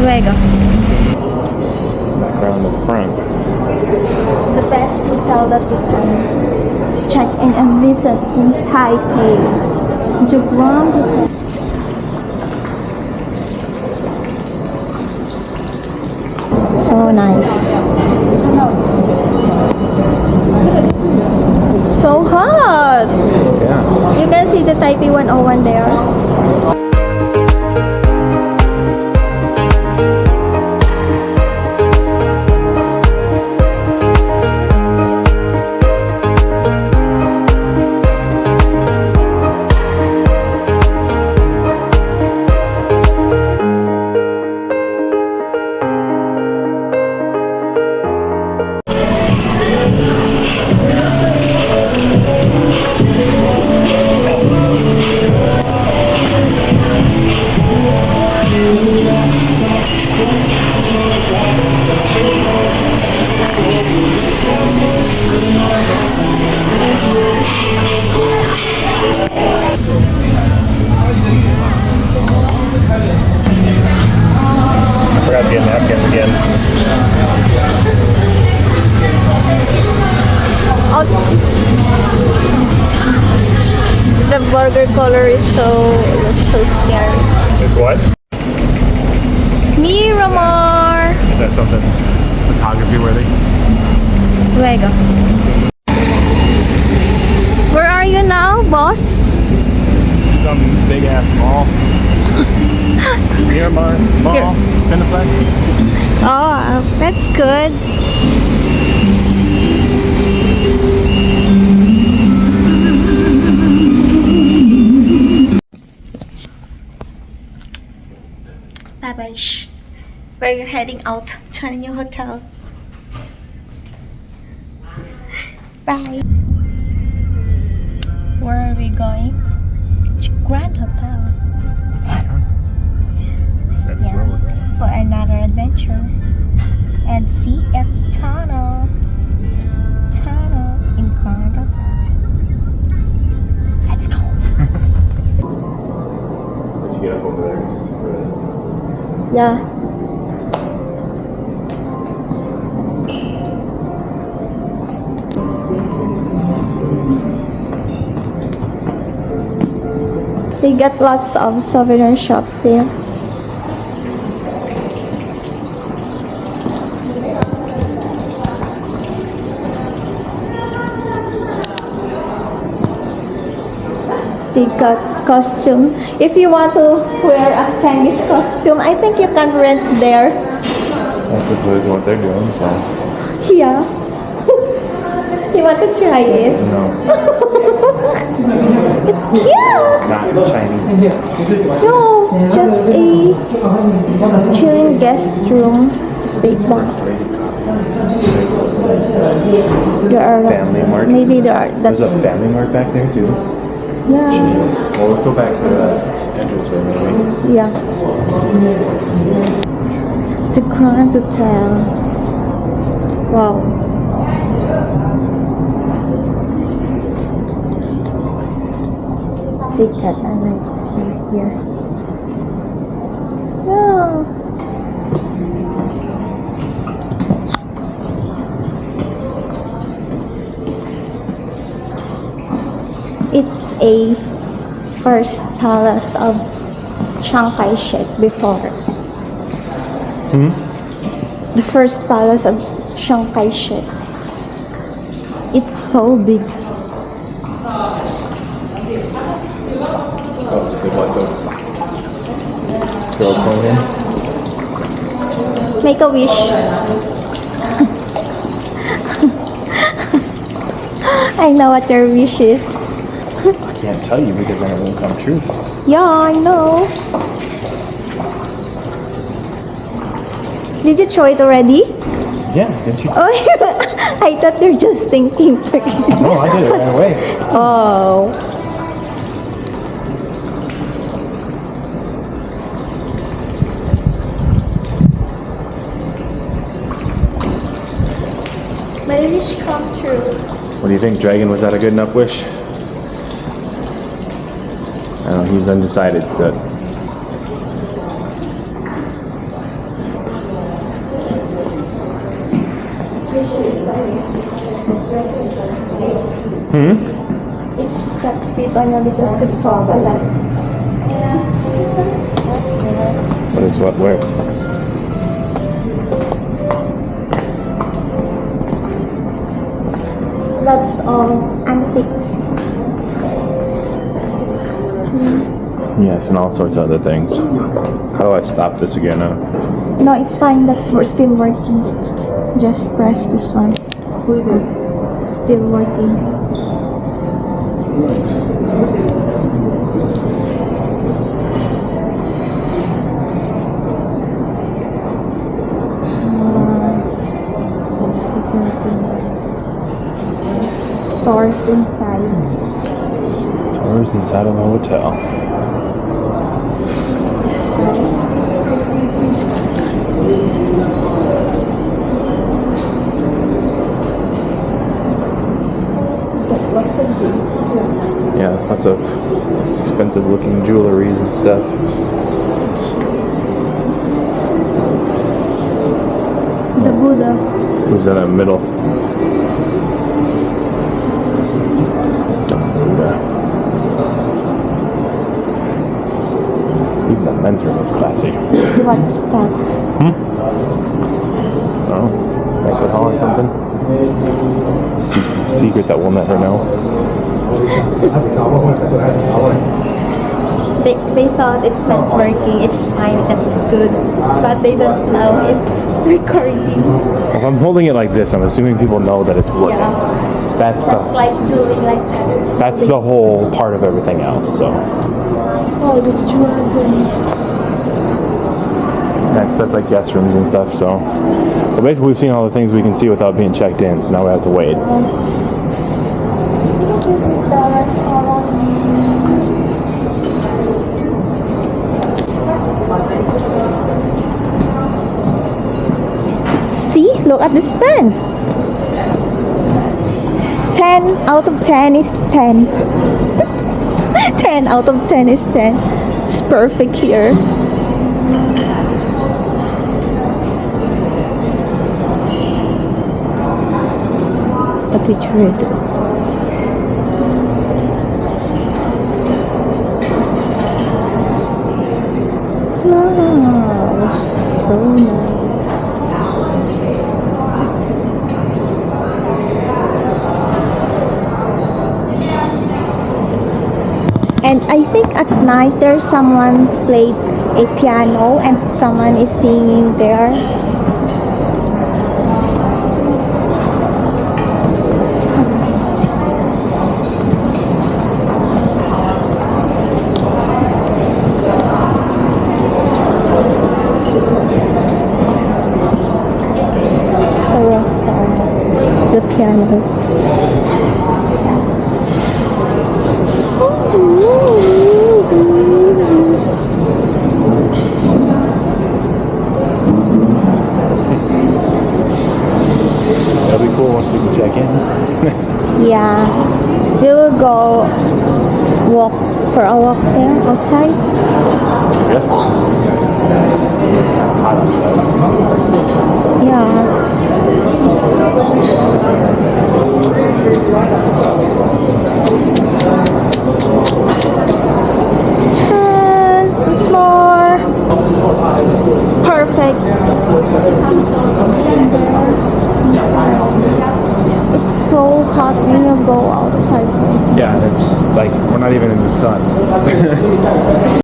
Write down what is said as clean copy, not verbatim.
Luego. Background in the front. The best hotel that we can check in and visit in Taipei. The Grand Hotel. So nice. So hot. Yeah. You can see the Taipei 101 there. I forgot to get napkins again. Oh, the burger color is so scary. It's what? Miramar. Is that something photography worthy? Luego. Where are you now, boss? Some big ass mall. Miramar Mall, Cineplex. Oh, that's good. Bye-bye. We're heading out to a new hotel. Bye. Where are we going? Grand Hotel. Yeah, for another adventure. And see a tunnel in Grand Hotel. Let's go. Did you get up over there? Yeah. They got lots of souvenir shop there. They got costume. If you want to wear a Chinese costume, I think you can rent there. That's what they're doing, so. Yeah. You want to try it? No. It's cute! Not Chinese. No, just a chilling guest rooms. State that. There are lots. Family Mart. Maybe there are. There's That's a Family Mart back there too. yeah. Jeez. Well, let's go back to the entranceway maybe. Yeah. The Grand Hotel. Wow. They got a nice view here. Wow. It's a first palace of Chiang Kai-shek before. The first palace of Chiang Kai-shek. It's so big. That was a good one though. Serotonin. Make a wish. I know what your wish is. I can't tell you because then it won't come true. Yeah, I know. Did you throw it already? Yeah, didn't you? Oh, I thought you're just thinking. No, I did it right away. Oh. My wish come true. What do you think, Dragon? Was that a good enough wish? I don't know, he's undecided still. It's got sweet on your because you talk a lot. What is what? Where? Lots of antiques. Yes, and all sorts of other things. How do I stop this again now? No, it's fine. We're still working. Just press this one. It's still working. Stores inside. Stores inside of a hotel. Lots of games here. Yeah, lots of expensive looking jewelries and stuff. The Buddha. Who's in the middle? Buddha. Even the men's room is classy. What's that? Oh, banquet hall or something? Secret that we'll never know. They thought it's not working. It's fine. That's good. But they don't know it's recording. If I'm holding it like this, I'm assuming people know that it's working. Yeah. That's Just like doing like that. That's the whole part of everything else. So Oh, the dragon. that's like guest rooms and stuff. So but basically, we've seen all the things we can see without being checked in. So now we have to wait. See, look at this pen. 10 out of 10 is 10. 10 out of 10 is 10. It's perfect here. What did you read? Oh, so nice. And I think at night there's someone's played a piano and someone is singing there. The piano. That'll be cool once we can check in. Yeah, we will go walk for a walk there outside. Yes. Hot outside. Yeah. Once more. It's perfect. It's so hot when you go outside. Yeah, it's like we're not even in the sun.